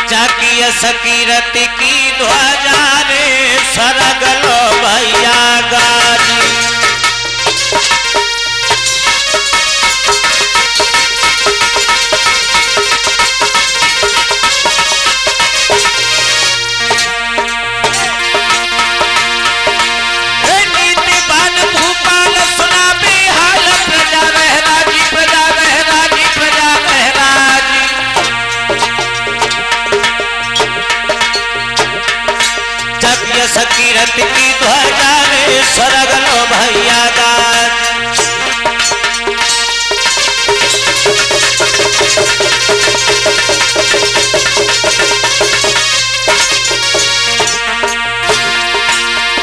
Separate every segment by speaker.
Speaker 1: जाकिया सकीरत की ध्वजा रे सरगलो भैया गाजी। सकीरत की ध्वजा रे सरगलो भैया गाज।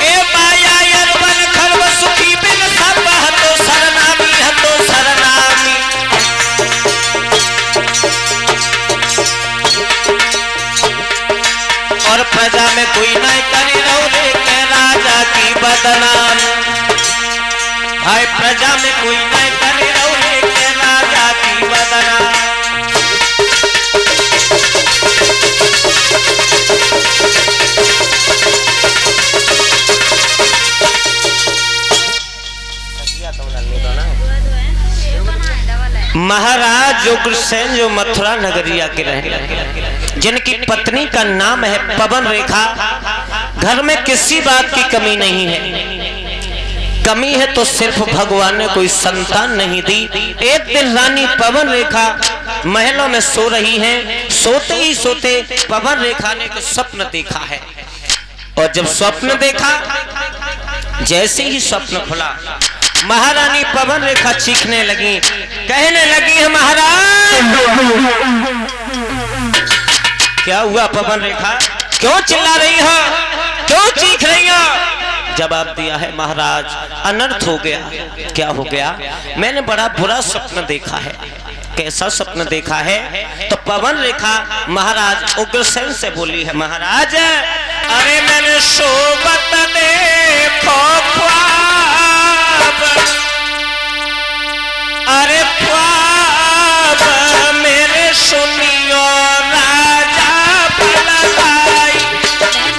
Speaker 1: ए माया यरवन खर्व सुखी बिन सब हतो सरनामी हतो सरनामी। और प्रजा में कोई नहीं करे रौले के राजा की बदनाम। हाय प्रजा में कोई नहीं करे रौले के राजा की बदनाम। महाराज उग्रसेन जो मथुरा नगरिया के रहने, जिनकी पत्नी का नाम है पवन रेखा, घर में किसी बात की कमी नहीं है। कमी है तो सिर्फ भगवान ने कोई संतान नहीं दी। एक दिन रानी पवन रेखा महलों में सो रही हैं। सोते ही सोते पवन रेखा ने एक स्वप्न देखा है। और जब स्वप्न देखा, जैसे ही स्वप्न खुला, महारानी पवन रेखा चीखने लगी, कहने लगी है महाराज। क्या हुआ पवन रेखा, क्यों चिल्ला रही हो, क्यों चीख रही हो? जवाब दिया है महाराज अनर्थ हो गया। क्या हो गया? मैंने बड़ा बुरा स्वप्न देखा है। कैसा स्वप्न देखा है? तो पवन रेखा महाराज उग्रसेन से बोली है, महाराज अरे मैंने सोबत देखो ख्वाब, अरे ख्वाब मेरे सुनियो राजा बलदाई।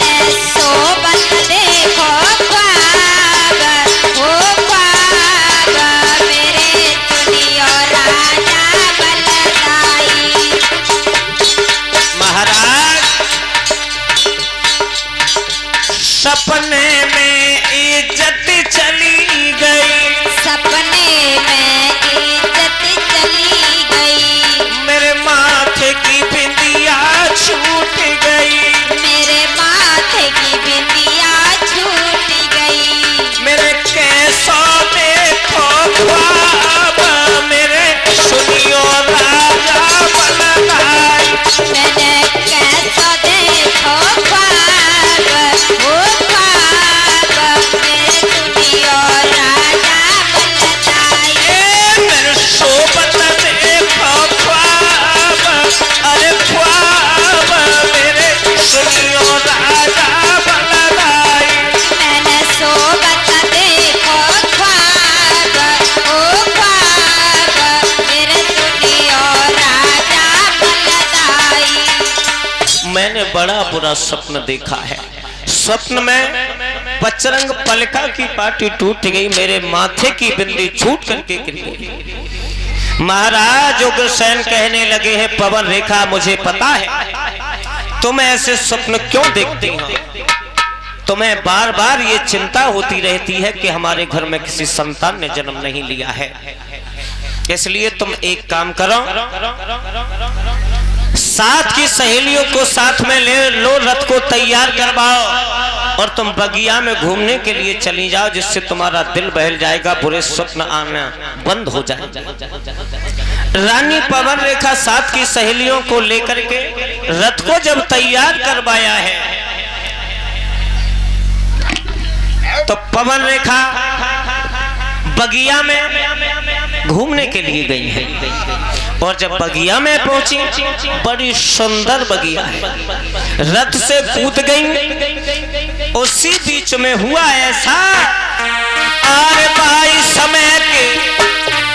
Speaker 2: मैंने सोबत देखो ख्वाब, ओ ख्वाब मेरे सुनियो राजा बलदाई।
Speaker 1: महाराज सपने में इज्जत चली गई,
Speaker 2: सपने में इज्जत चली गई।
Speaker 1: मेरे माथे की बिंदिया छूट गई,
Speaker 2: मेरे माथे की बिंदिया छूट गई।
Speaker 1: मेरे कैसो देखो ख्वाब मेरे सुनियो राजा बलदाई।
Speaker 2: मैंने कैसा देखो ख्वाब, ओ ख्वाब मेरे सुनियो राजा बलदाई।
Speaker 1: मेरे सोबत देखो ख्वाब, अरे ख्वाब मेरे सुनियो राजा बलदाई।
Speaker 2: मैंने सोबत देखो ख्वाब, ओ ख्वाब मेरे सुनियो राजा बलदाई।
Speaker 1: मैंने बड़ा बुरा स्वप्न देखा है। स्वप्न में पचरंग पलका की पाटी टूट गई, मेरे माथे की बिंदी छूट करके गिर गई। महाराज उग्रसेन कहने लगे हैं पवन रेखा मुझे पता है तुम ऐसे स्वप्न क्यों देखती हो। तुम्हें बार बार ये चिंता होती रहती है कि हमारे घर में किसी संतान ने जन्म नहीं लिया है। इसलिए तुम एक काम करो, साथ की सहेलियों को साथ में ले लो, रथ को तैयार करवाओ और तुम बगिया में घूमने के लिए चली जाओ, जिससे तुम्हारा दिल बहल जाएगा, बुरे स्वप्न आना बंद हो जाएगा। रानी पवन रेखा साथ की सहेलियों को लेकर के रथ को जब तैयार करवाया है तो पवन रेखा बगिया में घूमने के लिए गई है। और जब बगिया में पहुंची, बड़ी सुंदर बगिया है, रथ से कूद गई। उसी बीच में हुआ ऐसा, अरे भाई समय के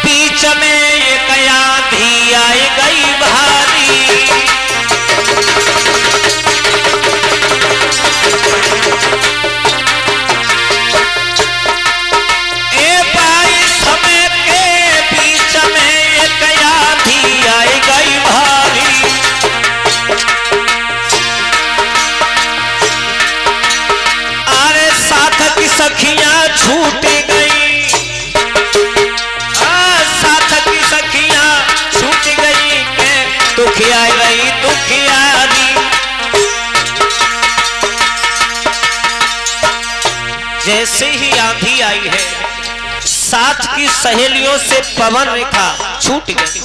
Speaker 1: बीच में ये कया धी आई गई भारी। दुखिया रही दुखियारी। जैसे ही आंधी आई है साथ की सहेलियों से पवन रेखा छूट गई,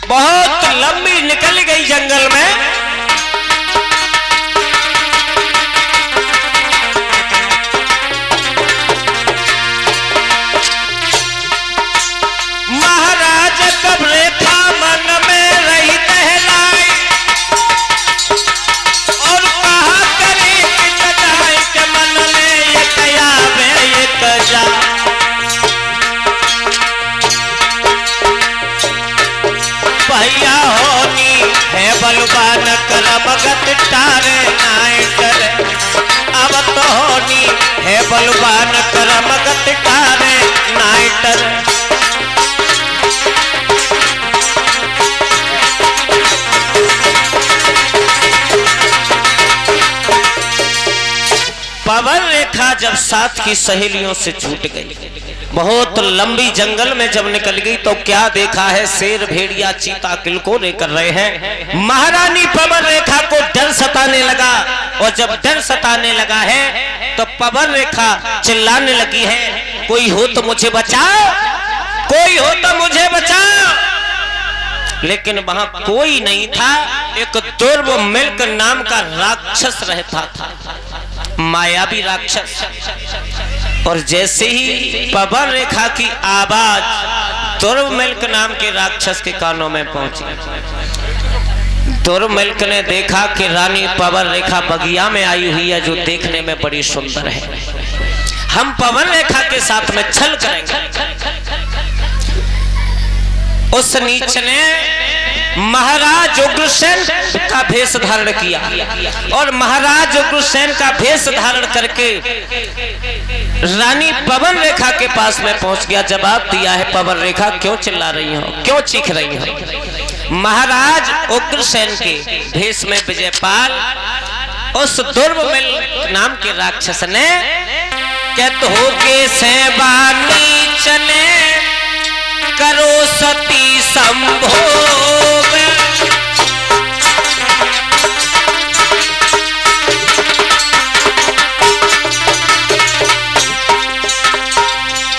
Speaker 1: बहुत लंबी निकल गई जंगल में। महाराज कब रेखा मन में रही टहलाई और कहा करे कि कटाई के मन में ये कया में ये कजा। भैया होनी है बलवान करमगत टारे नाय करे। अब तो होनी है बलवान करमगत टारे नाय करे। पवन रेखा जब साथ की सहेलियों से छूट गई, बहुत लंबी जंगल में जब निकल गई तो क्या देखा है, शेर भेड़िया चीता किलकोरे कर रहे हैं। महारानी पवन रेखा को डर सताने लगा और जब डर सताने लगा है तो पवन रेखा चिल्लाने लगी है, कोई हो तो मुझे बचाओ, कोई हो तो मुझे बचाओ। लेकिन वहां कोई नहीं था। एक दुर्व मिल्क नाम का राक्षस रहता था, मायावी राक्षस। और जैसे ही पवन रेखा की आवाज दुर्व मिल्क नाम के राक्षस के कानों में पहुंची, दुर्व मिल्क ने देखा कि रानी पवन रेखा बगिया में आई हुई है जो देखने में बड़ी सुंदर है, हम पवन रेखा के साथ में छल करेंगे। उस नीच ने महाराज उग्रसेन का भेष धारण किया और महाराज उग्रसेन का भेष धारण करके रानी पवन रेखा के पास में पहुंच गया। जवाब दिया है, पवन रेखा क्यों चिल्ला रही हो, क्यों चीख रही हो। महाराज उग्रसेन के भेष में विजयपाल उस दुर्वमिल नाम के राक्षस ने कहत हो के सेवानी चले करो सती संभोग।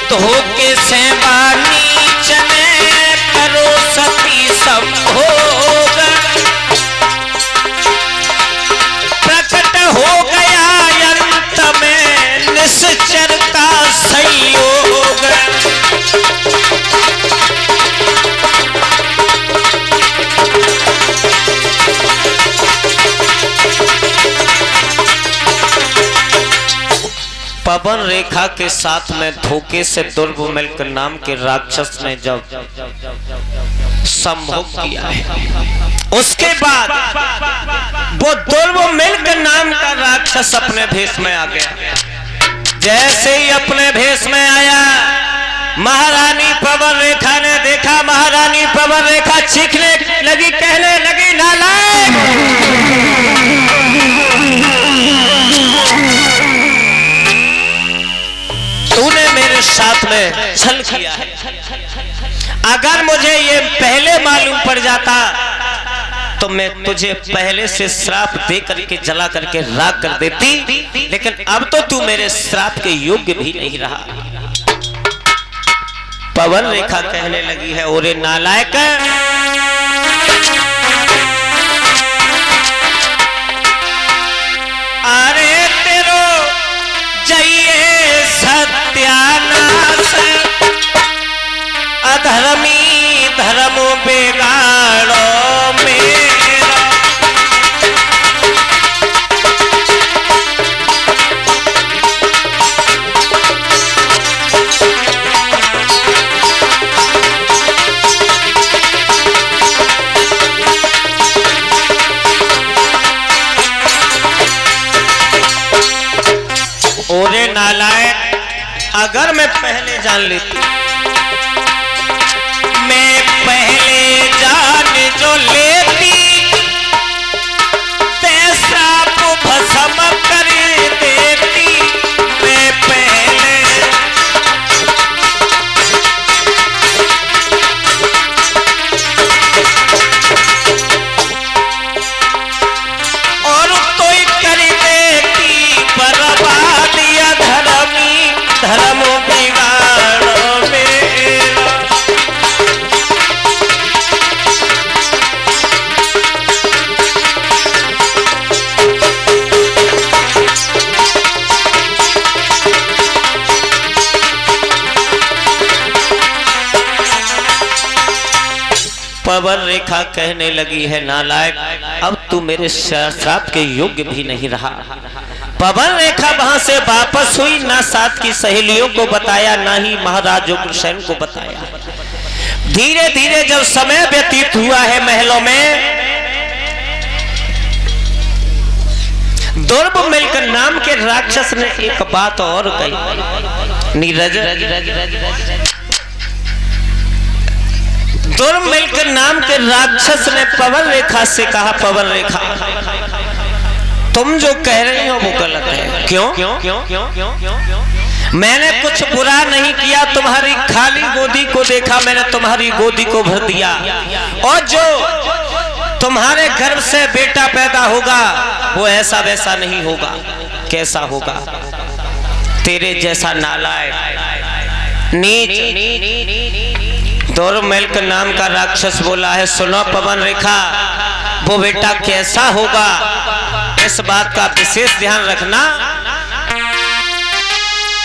Speaker 1: तो होके सेवानी चले करो सती संभोग। प्रकट हो गया अंत में निश्चर का संयोग। पवन रेखा के साथ में धोखे से दुर्व मिल्क नाम के राक्षस ने जब संभोग किया है, उसके बाद वो दुर्व मिल्क नाम का राक्षस अपने भेष में आ गया। जैसे ही अपने भेष में आया, महारानी पवन रेखा ने देखा, महारानी पवन रेखा चीखने लगी, कहने लगी, नालायक, तूने मेरे साथ में छल किया है। अगर मुझे ये पहले मालूम पड़ जाता तो मैं तुझे पहले से श्राप दे करके जला करके राख कर देती, लेकिन अब तो तू मेरे श्राप के योग्य भी नहीं रहा। पवन रेखा कहने लगी है, ओरे नालायक, अरे तेरो जइए सत्यानाश, अधर्मी धर्म बेगाड़ो मेरा। ओरे नालायक, अगर मैं पहले जान लेती, मैं पहले जान जो लेती, तेरा को भस्म कर देती। मैं पहले पवन रेखा कहने लगी है नालायक, अब तू मेरे श्राप के योग्य भी नहीं रहा। पवन रेखा वहां से वापस हुई, ना साथ की सहेलियों को बताया, ना ही महाराज उग्रसेन को बताया। धीरे धीरे जब समय व्यतीत हुआ है महलों में, दुर्मिल्क नाम के राक्षस ने एक बात और कही। नीरज, दुर्मिल्क नाम के राक्षस ने पवन रेखा से कहा, पवन रेखा तुम जो कह रही हो वो गलत है। क्यों? मैंने कुछ बुरा नहीं किया, तुम्हारी खाली गोदी को देखा, मैंने तुम्हारी गोदी को भर दिया, और जो तुम्हारे गर्भ से बेटा पैदा होगा वो ऐसा वैसा नहीं होगा। कैसा होगा? तेरे जैसा नालायक नीच। दुर्मिल्क नाम का राक्षस बोला है, सुनो पवन रेखा, वो बेटा कैसा होगा इस बात का विशेष ध्यान रखना।